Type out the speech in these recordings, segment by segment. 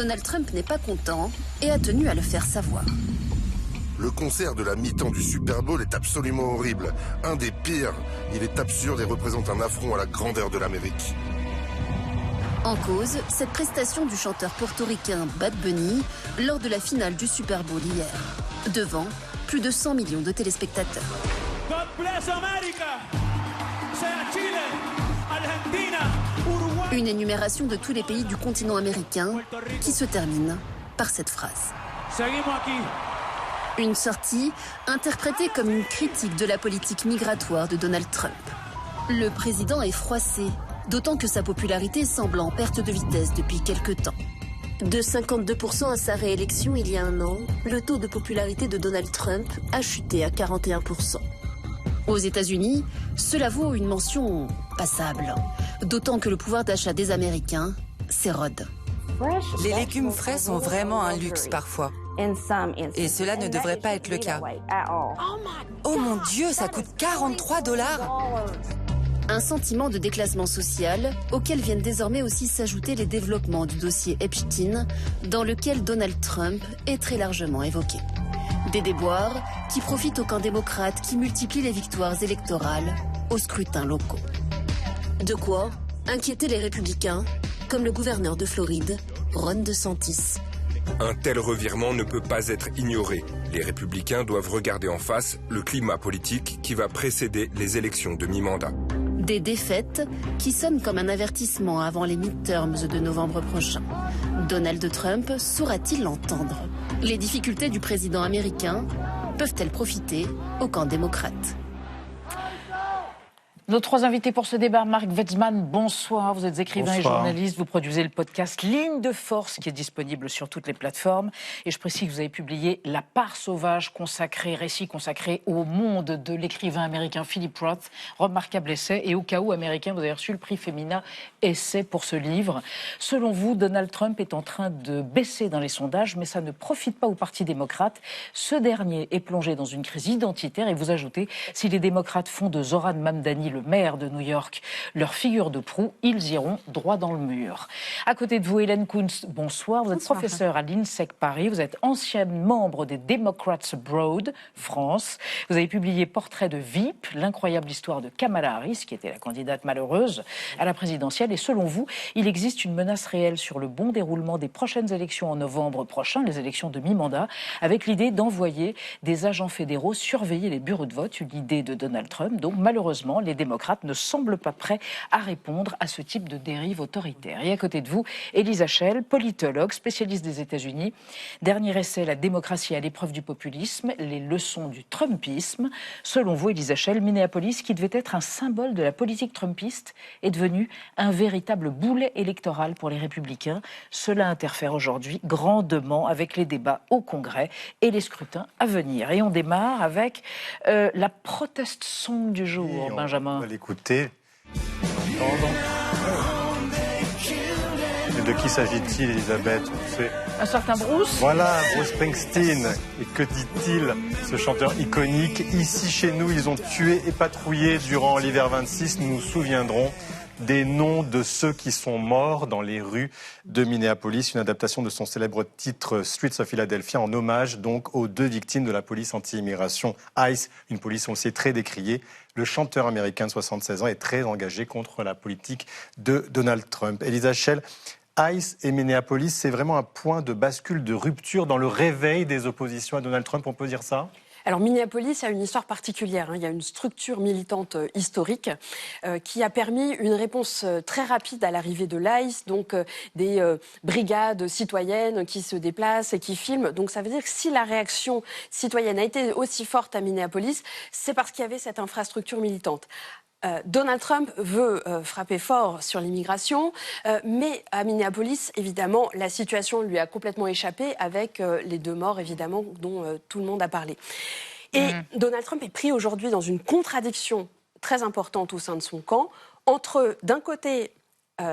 Donald Trump n'est pas content et a tenu à le faire savoir. Le concert de la mi-temps du Super Bowl est absolument horrible. Un des pires. Il est absurde et représente un affront à la grandeur de l'Amérique. En cause, cette prestation du chanteur portoricain Bad Bunny lors de la finale du Super Bowl hier, devant plus de 100 millions de téléspectateurs. God bless America. Sea Chile, Argentina, Uruguay. Une énumération de tous les pays du continent américain qui se termine par cette phrase. Seguimos aquí. Une sortie interprétée comme une critique de la politique migratoire de Donald Trump. Le président est froissé, d'autant que sa popularité semble en perte de vitesse depuis quelque temps. De 52% à sa réélection il y a un an, le taux de popularité de Donald Trump a chuté à 41%. Aux États-Unis, cela vaut une mention passable, d'autant que le pouvoir d'achat des Américains s'érode. Les légumes frais sont vraiment un luxe parfois. Et cela ne devrait pas être le cas. Oh mon Dieu, ça coûte 43 $. Un sentiment de déclassement social auquel viennent désormais aussi s'ajouter les développements du dossier Epstein, dans lequel Donald Trump est très largement évoqué. Des déboires qui profitent aux camps démocrates qui multiplient les victoires électorales aux scrutins locaux. De quoi inquiéter les républicains, comme le gouverneur de Floride, Ron DeSantis. Un tel revirement ne peut pas être ignoré. Les républicains doivent regarder en face le climat politique qui va précéder les élections de mi-mandat. Des défaites qui sonnent comme un avertissement avant les midterms de novembre prochain. Donald Trump saura-t-il l'entendre? Les difficultés du président américain peuvent-elles profiter au camp démocrate? Nos trois invités pour ce débat, Marc Wetzmann, bonsoir. Vous êtes écrivain et journaliste, vous produisez le podcast Ligne de Force qui est disponible sur toutes les plateformes. Et je précise que vous avez publié La part sauvage, récit consacré au monde de l'écrivain américain Philip Roth, remarquable essai. Et au cas où américain, vous avez reçu le prix Femina Essai pour ce livre. Selon vous, Donald Trump est en train de baisser dans les sondages, mais ça ne profite pas au Parti démocrate. Ce dernier est plongé dans une crise identitaire et vous ajoutez, si les démocrates font de Zohran Mamdani le maire de New York leur figure de proue, ils iront droit dans le mur. À côté de vous, Hélène Kuntz, bonsoir. Vous êtes professeure à l'INSEC Paris. Vous êtes ancienne membre des Democrats Abroad, France. Vous avez publié Portrait de VIP, l'incroyable histoire de Kamala Harris, qui était la candidate malheureuse à la présidentielle. Et selon vous, il existe une menace réelle sur le bon déroulement des prochaines élections en novembre prochain, les élections de mi-mandat, avec l'idée d'envoyer des agents fédéraux surveiller les bureaux de vote, une idée de Donald Trump. Donc malheureusement, les démocrates ne semblent pas prêts à répondre à ce type de dérive autoritaire. Et à côté de vous, Elisa Schell, politologue, spécialiste des États-Unis. Dernier essai, La démocratie à l'épreuve du populisme, les leçons du trumpisme. Selon vous, Elisa Schell, Minneapolis, qui devait être un symbole de la politique trumpiste, est devenu un véritable boulet électoral pour les républicains. Cela interfère aujourd'hui grandement avec les débats au Congrès et les scrutins à venir. Et on démarre avec la protest song du jour, Benjamin. On va l'écouter. Et de qui s'agit-il, Elisabeth? Un certain Bruce. Voilà, Bruce Springsteen. Et que dit-il, ce chanteur iconique? Ici, chez nous, ils ont tué et patrouillé durant l'hiver 26. Nous nous souviendrons des noms de ceux qui sont morts dans les rues de Minneapolis. Une adaptation de son célèbre titre Streets of Philadelphia en hommage donc aux deux victimes de la police anti-immigration ICE, une police, on le sait, très décriée. Le chanteur américain de 76 ans est très engagé contre la politique de Donald Trump. Elisa Schell, ICE et Minneapolis, c'est vraiment un point de bascule, de rupture dans le réveil des oppositions à Donald Trump, on peut dire ça ? Alors Minneapolis a une histoire particulière. Il y a une structure militante historique qui a permis une réponse très rapide à l'arrivée de l'ICE, donc des brigades citoyennes qui se déplacent et qui filment. Donc ça veut dire que si la réaction citoyenne a été aussi forte à Minneapolis, c'est parce qu'il y avait cette infrastructure militante. Donald Trump veut frapper fort sur l'immigration, mais à Minneapolis, évidemment, la situation lui a complètement échappé avec les 2 morts, évidemment, dont tout le monde a parlé. Et Donald Trump est pris aujourd'hui dans une contradiction très importante au sein de son camp, entre, d'un côté,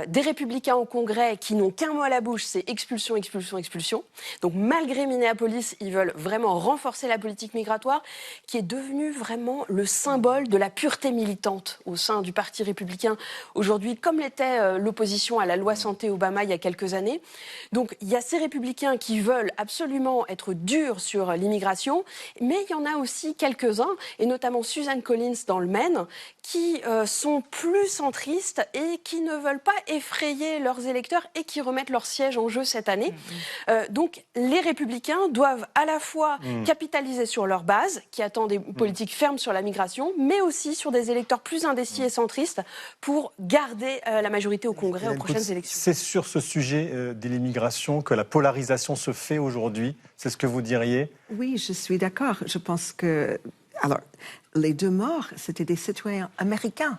des républicains au Congrès qui n'ont qu'un mot à la bouche, c'est expulsion, expulsion, expulsion. Donc malgré Minneapolis, ils veulent vraiment renforcer la politique migratoire qui est devenue vraiment le symbole de la pureté militante au sein du Parti républicain aujourd'hui, comme l'était l'opposition à la loi santé Obama il y a quelques années. Donc il y a ces républicains qui veulent absolument être durs sur l'immigration, mais il y en a aussi quelques-uns, et notamment Susan Collins dans le Maine, qui sont plus centristes et qui ne veulent pas effrayer leurs électeurs et qui remettent leur siège en jeu cette année. Donc les républicains doivent à la fois capitaliser sur leur base, qui attend des politiques fermes sur la migration, mais aussi sur des électeurs plus indécis et centristes pour garder la majorité au Congrès aux prochaines élections. C'est sur ce sujet de l'immigration que la polarisation se fait aujourd'hui. C'est ce que vous diriez? Oui, je suis d'accord. Je pense que... Alors, les 2 morts, c'était des citoyens américains.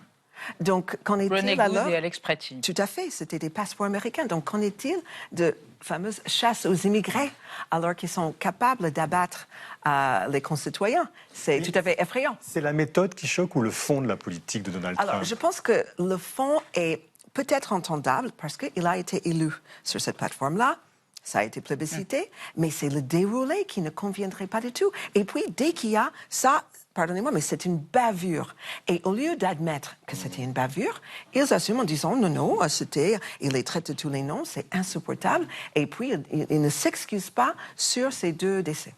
Donc, qu'en est-il alors? Et Alex Pretty. Tout à fait, c'était des passeports américains. Donc, qu'en est-il de fameuse chasse aux immigrés alors qu'ils sont capables d'abattre les concitoyens? C'est tout à fait effrayant. C'est la méthode qui choque ou le fond de la politique de Donald Trump? Alors, je pense que le fond est peut-être entendable parce qu'il a été élu sur cette plateforme-là. Ça a été plébiscité, mais c'est le déroulé qui ne conviendrait pas du tout. Et puis, dès qu'il y a ça, pardonnez-moi, mais c'est une bavure. Et au lieu d'admettre que c'était une bavure, ils assument en disant non, ils les traitent de tous les noms, c'est insupportable. Et puis, ils ne s'excusent pas sur ces 2 décès.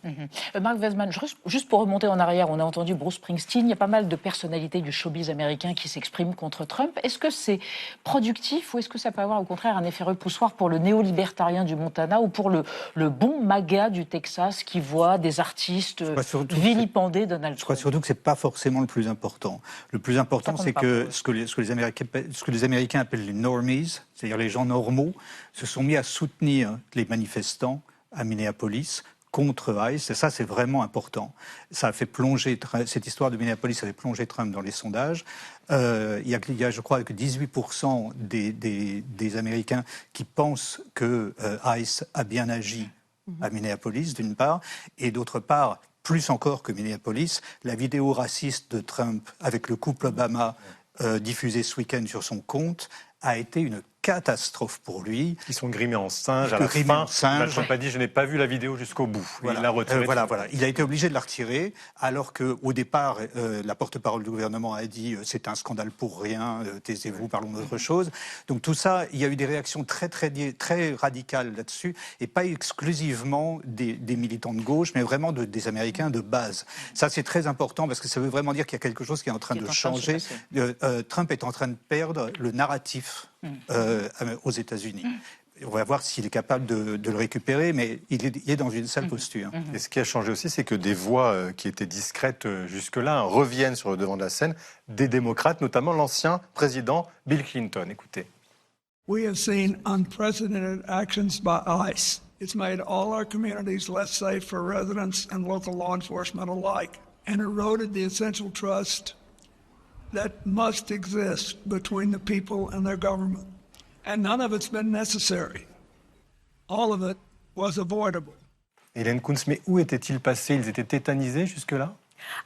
Mark Wedsman, juste pour remonter en arrière, on a entendu Bruce Springsteen, il y a pas mal de personnalités du showbiz américain qui s'expriment contre Trump. Est-ce que c'est productif ou est-ce que ça peut avoir au contraire un effet repoussoir pour le néo-libertarien du Montana ou pour le bon MAGA du Texas qui voit des artistes vilipender Donald Trump? Surtout que c'est pas forcément le plus important. Le plus important, c'est que ce que les Américains appellent les normies, c'est-à-dire les gens normaux, se sont mis à soutenir les manifestants à Minneapolis contre ICE, et ça, c'est vraiment important. Ça a fait plonger, cette histoire de Minneapolis a fait plonger Trump dans les sondages. Il y a, je crois, que 18% des Américains qui pensent que ICE a bien agi à Minneapolis, d'une part, et d'autre part, plus encore que Minneapolis, la vidéo raciste de Trump avec le couple Obama diffusée ce week-end sur son compte a été une catastrophe pour lui. Ils sont grimés en singe. À la fin, Trump a dit « je n'ai pas vu la vidéo jusqu'au bout ». Voilà. Il l'a retirée. Voilà. Il a été obligé de la retirer, alors qu'au départ, la porte-parole du gouvernement a dit « c'est un scandale pour rien, taisez-vous, parlons d'autre chose ». Donc tout ça, il y a eu des réactions très radicales là-dessus, et pas exclusivement des militants de gauche, mais vraiment des Américains de base. Ça, c'est très important, parce que ça veut vraiment dire qu'il y a quelque chose qui est en train de changer. Trump est en train de perdre le narratif aux États-Unis. On va voir s'il est capable de le récupérer, mais il est dans une sale posture. Et ce qui a changé aussi, c'est que des voix qui étaient discrètes jusque-là reviennent sur le devant de la scène, des démocrates, notamment l'ancien président Bill Clinton. Écoutez. We have seen unprecedented actions by ICE. It's made all our communities less safe for residents and local law enforcement alike, and eroded the essential trust that must exist between the people and their government. And none of it's been necessary. All of it was avoidable. Hélène Kuntz, mais où étaient-ils passés? Ils étaient tétanisés jusque-là?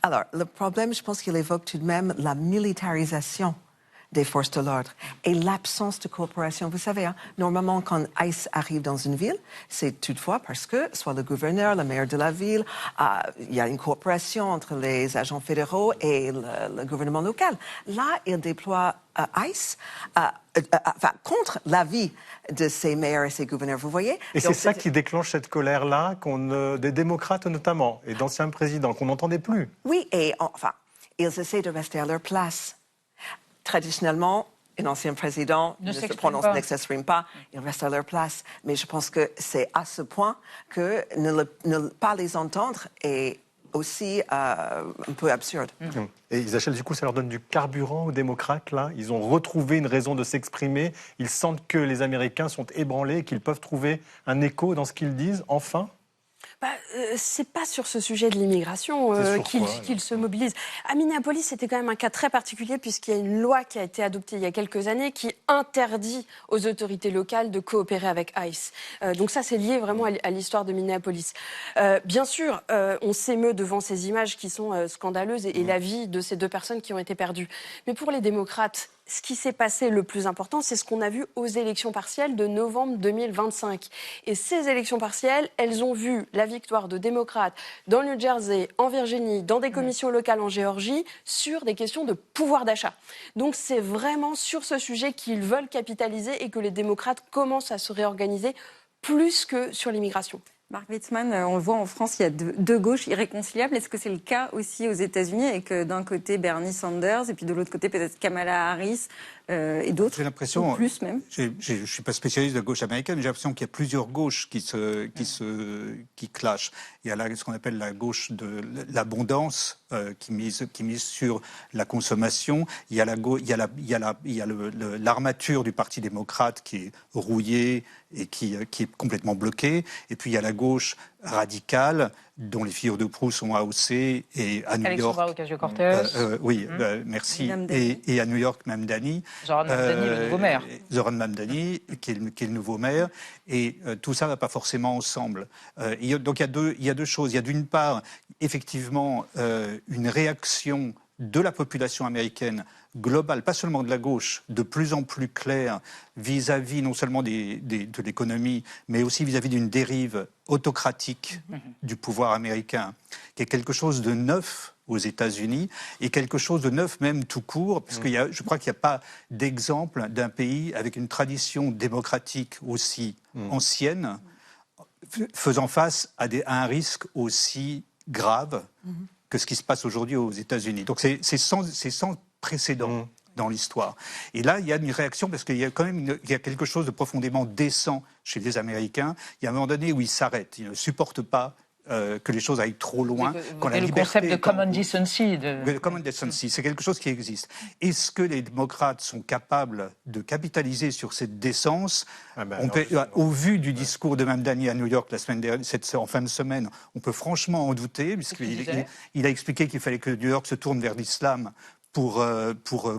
Alors, le problème, je pense qu'il évoque tout de même la militarisation des forces de l'ordre et l'absence de coopération. Vous savez, normalement, quand ICE arrive dans une ville, c'est toutefois parce que soit le gouverneur, le maire de la ville, il y a une coopération entre les agents fédéraux et le gouvernement local. Là, il déploie ICE contre l'avis de ces maires et ces gouverneurs, vous voyez? Et c'est ça qui déclenche cette colère-là, des démocrates notamment, et d'anciens présidents, qu'on n'entendait plus. Oui, et ils essaient de rester à leur place. Traditionnellement, un ancien président ne s'exprime pas, ils restent à leur place. Mais je pense que c'est à ce point que ne pas les entendre est aussi un peu absurde. Et Isachel, du coup, ça leur donne du carburant aux démocrates, là? Ils ont retrouvé une raison de s'exprimer. Ils sentent que les Américains sont ébranlés, qu'ils peuvent trouver un écho dans ce qu'ils disent, enfin? C'est pas sur ce sujet de l'immigration qu'ils se mobilisent. À Minneapolis, c'était quand même un cas très particulier puisqu'il y a une loi qui a été adoptée il y a quelques années qui interdit aux autorités locales de coopérer avec ICE. Donc ça, c'est lié vraiment à l'histoire de Minneapolis. Bien sûr, on s'émeut devant ces images qui sont scandaleuses et la vie de ces 2 personnes qui ont été perdues. Mais pour les démocrates, ce qui s'est passé le plus important, c'est ce qu'on a vu aux élections partielles de novembre 2025. Et ces élections partielles, elles ont vu la victoire de démocrates dans le New Jersey, en Virginie, dans des commissions locales en Géorgie, sur des questions de pouvoir d'achat. Donc c'est vraiment sur ce sujet qu'ils veulent capitaliser et que les démocrates commencent à se réorganiser plus que sur l'immigration. Mark Weitzman, on le voit en France, il y a deux gauches irréconciliables. Est-ce que c'est le cas aussi aux États-Unis et que d'un côté Bernie Sanders et puis de l'autre côté peut-être Kamala Harris et d'autres? J'ai l'impression, ou plus même. Je ne suis pas spécialiste de la gauche américaine, mais j'ai l'impression qu'il y a plusieurs gauches qui clashent. Il y a ce qu'on appelle la gauche de l'abondance qui mise sur la consommation. Il y a l'armature du Parti démocrate qui est rouillée et qui est complètement bloquée. Et puis il y a la gauche radicale dont les figures de proue sont AOC et à New York. Alexandra Ocasio-Cortez. Oui, merci. Et à New York, Mamdani. Zoran Mamdani, le nouveau maire. Zoran Mamdani, qui est le nouveau maire. Et tout ça ne va pas forcément ensemble. Donc il y a deux choses. Il y a d'une part, effectivement, une réaction de la population américaine globale, pas seulement de la gauche, de plus en plus claire vis-à-vis non seulement de l'économie, mais aussi vis-à-vis d'une dérive autocratique du pouvoir américain, qui est quelque chose de neuf aux États-Unis et quelque chose de neuf même tout court, parce que je crois qu'il n'y a pas d'exemple d'un pays avec une tradition démocratique aussi ancienne, faisant face à un risque aussi grave que ce qui se passe aujourd'hui aux États-Unis. Donc c'est sans précédent dans l'histoire. Et là, il y a une réaction parce qu'il y a quand même il y a quelque chose de profondément décent chez les Américains. Il y a un moment donné où ils s'arrêtent, ils ne supportent pas que les choses aillent trop loin. Le concept de common decency. Common decency, c'est quelque chose qui existe. Est-ce que les démocrates sont capables de capitaliser sur cette décence? Au vu du discours de Mamdani à New York en fin de semaine, on peut franchement en douter, puisqu'il a expliqué qu'il fallait que New York se tourne vers l'islam pour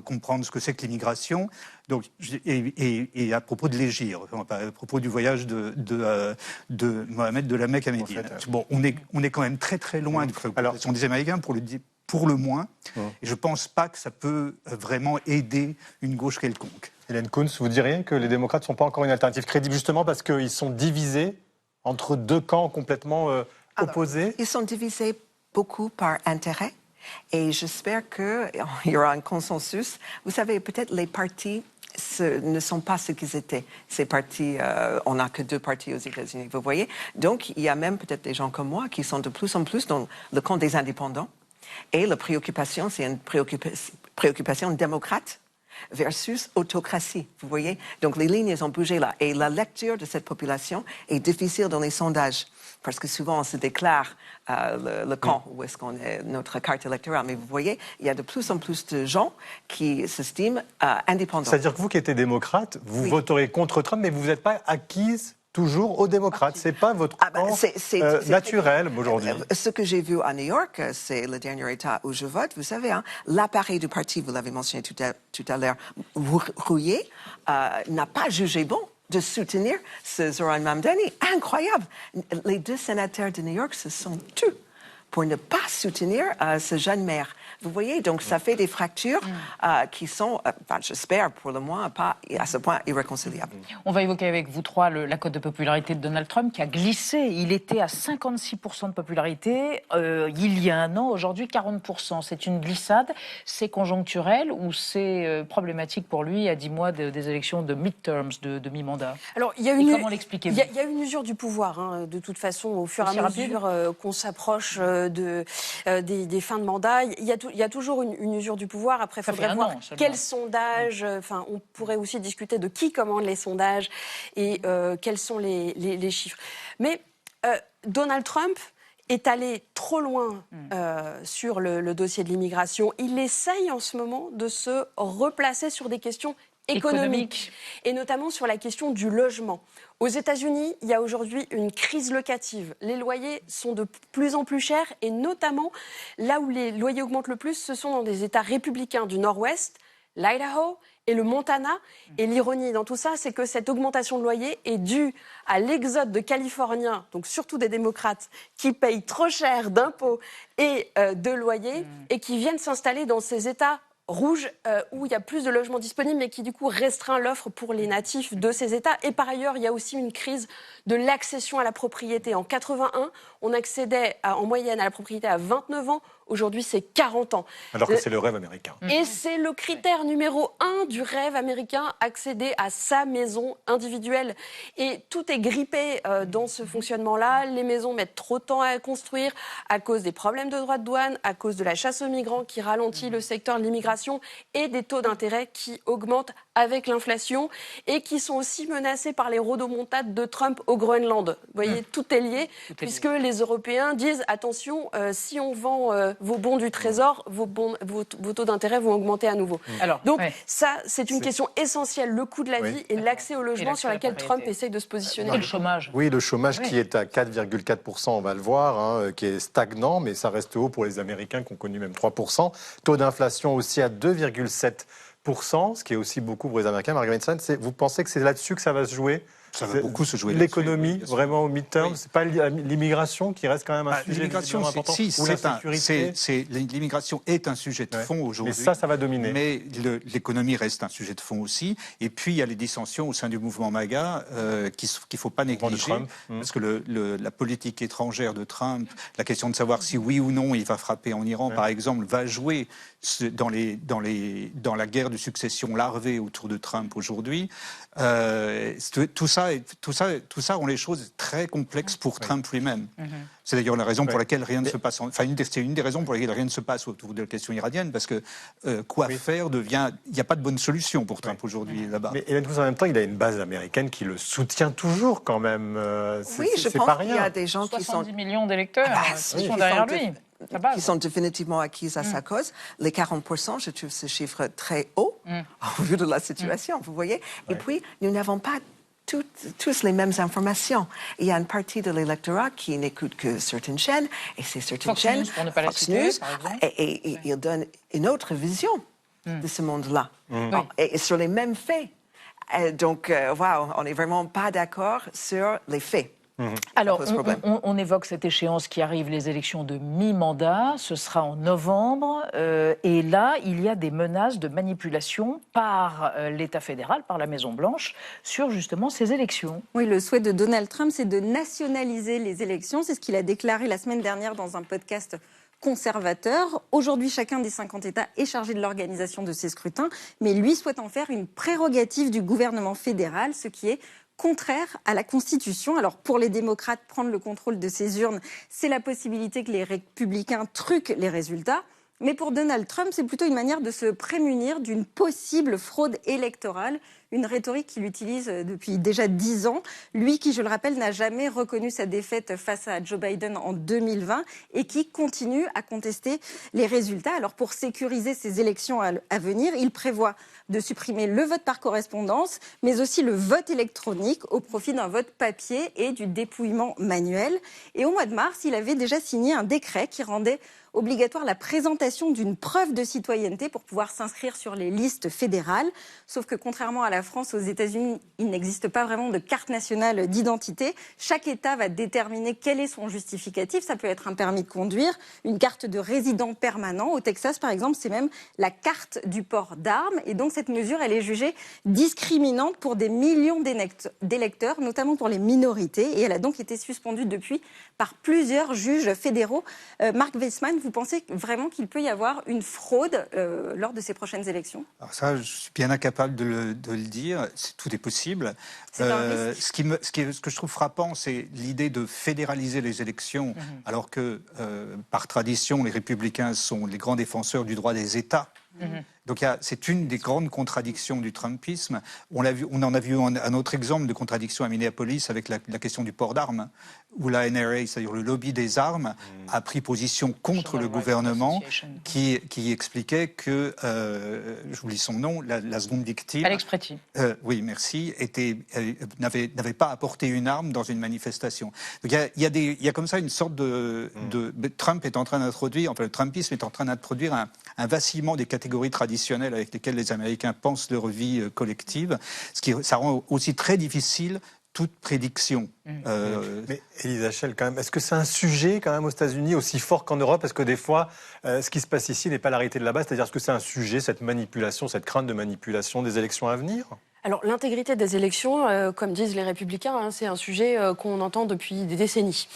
comprendre ce que c'est que l'immigration. Donc, et à propos de l'Hégire, à propos du voyage de Mohamed de la Mecque à Médine. Bon, on est quand même très très loin de préoccupation des Américains pour le moins. Et je ne pense pas que ça peut vraiment aider une gauche quelconque. Hélène Kuntz, vous diriez que les démocrates ne sont pas encore une alternative crédible, justement parce qu'ils sont divisés entre deux camps complètement opposés? Ils sont divisés beaucoup par intérêt. Et j'espère qu'il y aura un consensus. Vous savez, peut-être les partis ne sont pas ce qu'ils étaient. Ces partis, on n'a que 2 partis aux États-Unis, vous voyez. Donc, il y a même peut-être des gens comme moi qui sont de plus en plus dans le camp des indépendants. Et la préoccupation, c'est une préoccupation démocrate versus autocratie, vous voyez. Donc, les lignes ont bougé là. Et la lecture de cette population est difficile dans les sondages. Parce que souvent, on se déclare le camp où est-ce qu'on est, notre carte électorale. Mais vous voyez, il y a de plus en plus de gens qui s'estiment indépendants. C'est-à-dire que vous qui êtes démocrate, vous voterez contre Trump, mais vous n'êtes pas acquise toujours aux démocrates. Ce n'est pas votre camp naturel aujourd'hui. Ce que j'ai vu à New York, c'est le dernier État où je vote. Vous savez, l'appareil du parti, vous l'avez mentionné tout à l'heure, rouillé, n'a pas jugé bon de soutenir ce Zoran Mamdani. Incroyable. Les 2 sénateurs de New York se sont tus pour ne pas soutenir ce jeune maire. Vous voyez, donc ça fait des fractures qui sont, j'espère pour le moins, pas à ce point irréconciliables. On va évoquer avec vous 3 la cote de popularité de Donald Trump qui a glissé. Il était à 56% de popularité il y a un an, aujourd'hui 40%. C'est une glissade, c'est conjoncturel ou c'est problématique pour lui à 10 mois des élections de midterms, de mi-mandat? Alors, comment l'expliquez-vous? Il y a une usure du pouvoir, de toute façon, au fur et à mesure qu'on s'approche des fins de mandat. Il y a toujours une usure du pouvoir. Après, il faudrait voir quels sondages. On pourrait aussi discuter de qui commande les sondages et quels sont les chiffres. Mais Donald Trump est allé trop loin sur le dossier de l'immigration. Il essaye en ce moment de se replacer sur des questions économiques et notamment sur la question du logement. Aux États-Unis, il y a aujourd'hui une crise locative. Les loyers sont de plus en plus chers et notamment là où les loyers augmentent le plus, ce sont dans des États républicains du Nord-Ouest, l'Idaho et le Montana. Et l'ironie dans tout ça, c'est que cette augmentation de loyer est due à l'exode de Californiens, donc surtout des démocrates, qui payent trop cher d'impôts et de loyers et qui viennent s'installer dans ces États rouge où il y a plus de logements disponibles, mais qui du coup restreint l'offre pour les natifs de ces États. Et par ailleurs, il y a aussi une crise de l'accession à la propriété. En 81, on accédait en moyenne à la propriété à 29 ans. Aujourd'hui, c'est 40 ans. Alors que c'est le rêve américain. Et c'est le critère numéro 1 du rêve américain, accéder à sa maison individuelle. Et tout est grippé dans ce fonctionnement-là. Les maisons mettent trop de temps à construire à cause des problèmes de droits de douane, à cause de la chasse aux migrants qui ralentit le secteur de l'immigration et des taux d'intérêt qui augmentent avec l'inflation et qui sont aussi menacés par les rodomontades de Trump au Groenland. Vous voyez, tout est lié, puisque les Européens disent « Attention, si on vend vos bons du Trésor, vos taux d'intérêt vont augmenter à nouveau. » Donc ça, c'est une question essentielle, le coût de la vie et l'accès au logement sur laquelle Trump essaye de se positionner. Et le chômage. Oui, le chômage qui est à 4,4%, on va le voir, qui est stagnant, mais ça reste haut pour les Américains qui ont connu même 3%. Taux d'inflation aussi à 2,7%, ce qui est aussi beaucoup pour les Américains. Margaret Sainz, vous pensez que c'est là-dessus que ça va se jouer ? Ça va beaucoup se jouer. L'économie, vraiment au mid-term, c'est pas l'immigration qui reste quand même un sujet important. L'immigration est un sujet de fond aujourd'hui. Mais ça va dominer. Mais l'économie reste un sujet de fond aussi. Et puis il y a les dissensions au sein du mouvement MAGA qu'il ne faut pas négliger, parce que la politique étrangère de Trump, la question de savoir si oui ou non il va frapper en Iran, par exemple, va jouer dans la guerre de succession larvée autour de Trump aujourd'hui. Tout ça rend les choses très complexes pour Trump lui-même. C'est d'ailleurs la raison pour laquelle rien ne se passe. C'est une des raisons pour lesquelles rien ne se passe autour de la question iranienne, parce que faire devient. Il n'y a pas de bonne solution pour Trump aujourd'hui là-bas. Mais Hélène Fouz, en même temps, il a une base américaine qui le soutient toujours quand même. Oui, je pense qu'il y a des gens qui sont 70 millions d'électeurs qui sont derrière lui. Qui sont définitivement acquis à sa cause. Les 40%, je trouve ce chiffre très haut au vu de la situation, vous voyez. Et puis, nous n'avons pas tous les mêmes informations. Il y a une partie de l'électorat qui n'écoute que certaines chaînes, et c'est certaines chaînes, Fox News, et ils donnent une autre vision de ce monde-là, et sur les mêmes faits. Donc, on n'est vraiment pas d'accord sur les faits. Alors, on évoque cette échéance qui arrive, les élections de mi-mandat, ce sera en novembre, et là, il y a des menaces de manipulation par l'État fédéral, par la Maison-Blanche, sur justement ces élections. Oui, le souhait de Donald Trump, c'est de nationaliser les élections, c'est ce qu'il a déclaré la semaine dernière dans un podcast conservateur. Aujourd'hui, chacun des 50 États est chargé de l'organisation de ces scrutins, mais lui souhaite en faire une prérogative du gouvernement fédéral, ce qui est contraire à la Constitution. Alors pour les démocrates, prendre le contrôle de ces urnes, c'est la possibilité que les républicains truquent les résultats. Mais pour Donald Trump, c'est plutôt une manière de se prémunir d'une possible fraude électorale, une rhétorique qu'il utilise depuis déjà 10 ans. Lui qui, je le rappelle, n'a jamais reconnu sa défaite face à Joe Biden en 2020 et qui continue à contester les résultats. Alors pour sécuriser ces élections à venir, il prévoit de supprimer le vote par correspondance, mais aussi le vote électronique au profit d'un vote papier et du dépouillement manuel. Et au mois de mars, il avait déjà signé un décret qui rendait obligatoire la présentation d'une preuve de citoyenneté pour pouvoir s'inscrire sur les listes fédérales. Sauf que contrairement à la France, aux États-Unis, il n'existe pas vraiment de carte nationale d'identité. Chaque État va déterminer quel est son justificatif. Ça peut être un permis de conduire, une carte de résident permanent. Au Texas, par exemple, c'est même la carte du port d'armes. Et donc, cette mesure, elle est jugée discriminante pour des millions d'électeurs, notamment pour les minorités. Et elle a donc été suspendue depuis par plusieurs juges fédéraux. Mark Weissman, vous pensez vraiment qu'il peut y avoir une fraude lors de ces prochaines élections ? Alors ça, je suis bien incapable de le dire. Tout est possible. Ce que je trouve frappant, c'est l'idée de fédéraliser les élections, alors que, par tradition, les républicains sont les grands défenseurs du droit des États. Donc c'est une des grandes contradictions du Trumpisme. On en a vu un autre exemple de contradiction à Minneapolis avec la question du port d'armes, où la NRA, c'est-à-dire le lobby des armes, a pris position contre le gouvernement, qui expliquait que, j'oublie son nom, la seconde victime... Alex Pretty. Oui, merci, n'avait pas apporté une arme dans une manifestation. Donc il y a comme ça une sorte de Trump est en train d'introduire, enfin le Trumpisme est en train d'introduire un vacillement des catégories traditionnelles avec lesquelles les Américains pensent leur vie collective, ça rend aussi très difficile toute prédiction. Mais Elisa Schell, quand même, est-ce que c'est un sujet quand même aux États-Unis aussi fort qu'en Europe? Parce que des fois, ce qui se passe ici n'est pas la réalité de là-bas. C'est-à-dire, est-ce que c'est un sujet, cette manipulation, cette crainte de manipulation des élections à venir? Alors, l'intégrité des élections, comme disent les Républicains, c'est un sujet qu'on entend depuis des décennies.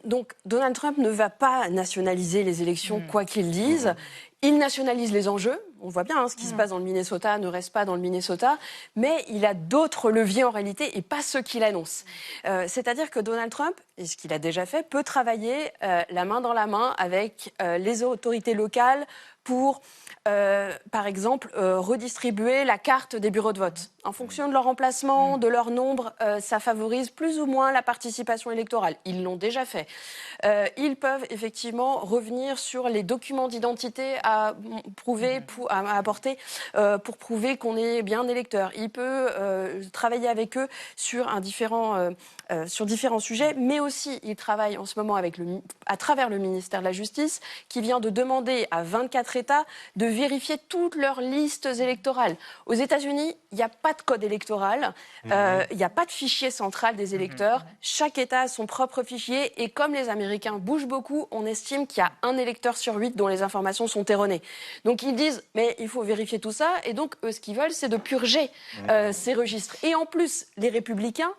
Donc, Donald Trump ne va pas nationaliser les élections, quoi qu'il dise. Il nationalise les enjeux. On voit bien ce qui se passe dans le Minnesota ne reste pas dans le Minnesota. Mais il a d'autres leviers en réalité et pas ceux qu'il annonce. C'est-à-dire que Donald Trump, et ce qu'il a déjà fait, peut travailler la main dans la main avec les autorités locales pour, par exemple, redistribuer la carte des bureaux de vote. En fonction de leur emplacement, de leur nombre, ça favorise plus ou moins la participation électorale. Ils l'ont déjà fait. Ils peuvent effectivement revenir sur les documents d'identité à prouver, à apporter pour prouver qu'on est bien électeur. Il peut travailler avec eux sur différents sujets, mais aussi il travaille en ce moment à travers le ministère de la Justice, qui vient de demander à 24 États de vérifier toutes leurs listes électorales. Aux États-Unis, il n'y a pas de code électoral, il n'y a pas de fichier central des électeurs. Chaque État a son propre fichier et comme les Américains bougent beaucoup, on estime qu'il y a 1 électeur sur 8 dont les informations sont erronées. Donc ils disent, mais il faut vérifier tout ça et donc eux, ce qu'ils veulent, c'est de purger ces registres. Et en plus, les Républicains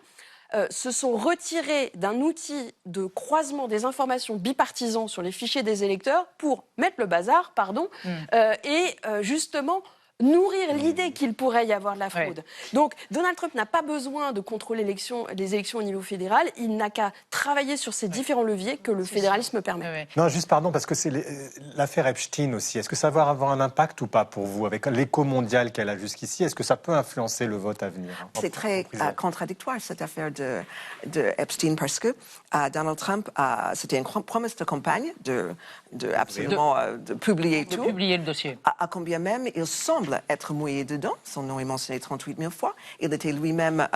se sont retirés d'un outil de croisement des informations bipartisan sur les fichiers des électeurs pour mettre le bazar, et justement nourrir l'idée qu'il pourrait y avoir de la fraude. Donc Donald Trump n'a pas besoin de contrôler les élections au niveau fédéral, il n'a qu'à travailler sur ces différents leviers que le fédéralisme permet. Non, juste pardon, parce que c'est l'affaire Epstein aussi. Est-ce que ça va avoir un impact ou pas pour vous, avec l'écho mondial qu'elle a jusqu'ici? Est-ce que ça peut influencer le vote à venir? C'est très contradictoire, cette affaire de Epstein, parce que Donald Trump, c'était une promesse de campagne de publier tout. De publier le dossier. À combien même il semble être mouillé dedans. Son nom est mentionné 38 000 fois. Il était lui-même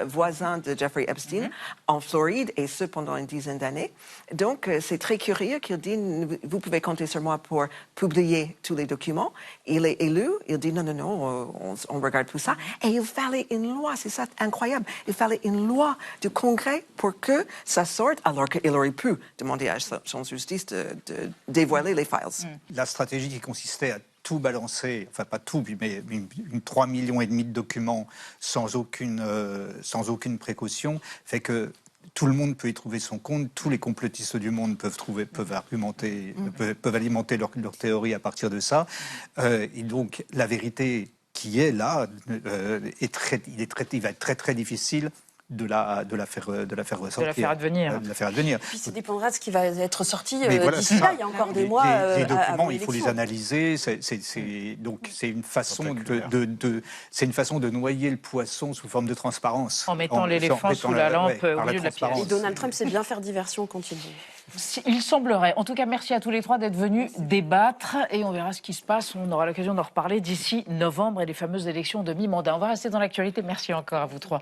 voisin de Jeffrey Epstein en Floride, et ce pendant une dizaine d'années. Donc, c'est très curieux qu'il dit « Vous pouvez compter sur moi pour publier tous les documents ». Il est élu, il dit « Non, on regarde tout ça ». Et il fallait une loi, c'est ça incroyable. Il fallait une loi du Congrès pour que ça sorte, alors qu'il aurait pu demander à son justice de dévoiler les files. La stratégie qui consistait à tout balancer, enfin pas tout, mais 3,5 millions de documents sans aucune précaution, fait que tout le monde peut y trouver son compte, tous les complotistes du monde peuvent argumenter, peuvent alimenter leur théorie à partir de ça. Et donc la vérité qui est là, il va être très très difficile de la faire ressortir. De la faire advenir. Puis ça dépendra de ce qui va être sorti d'ici là. Il y a encore des mois. Les documents, il faut les analyser. Donc c'est une façon de noyer le poisson sous forme de transparence. En mettant l'éléphant sous la lampe au milieu de la pièce. Et Donald Trump sait bien faire diversion quand il dit. Il semblerait. En tout cas, merci à tous les trois d'être venus débattre et on verra ce qui se passe. On aura l'occasion d'en reparler d'ici novembre et les fameuses élections de mi-mandat. On va rester dans l'actualité. Merci encore à vous trois.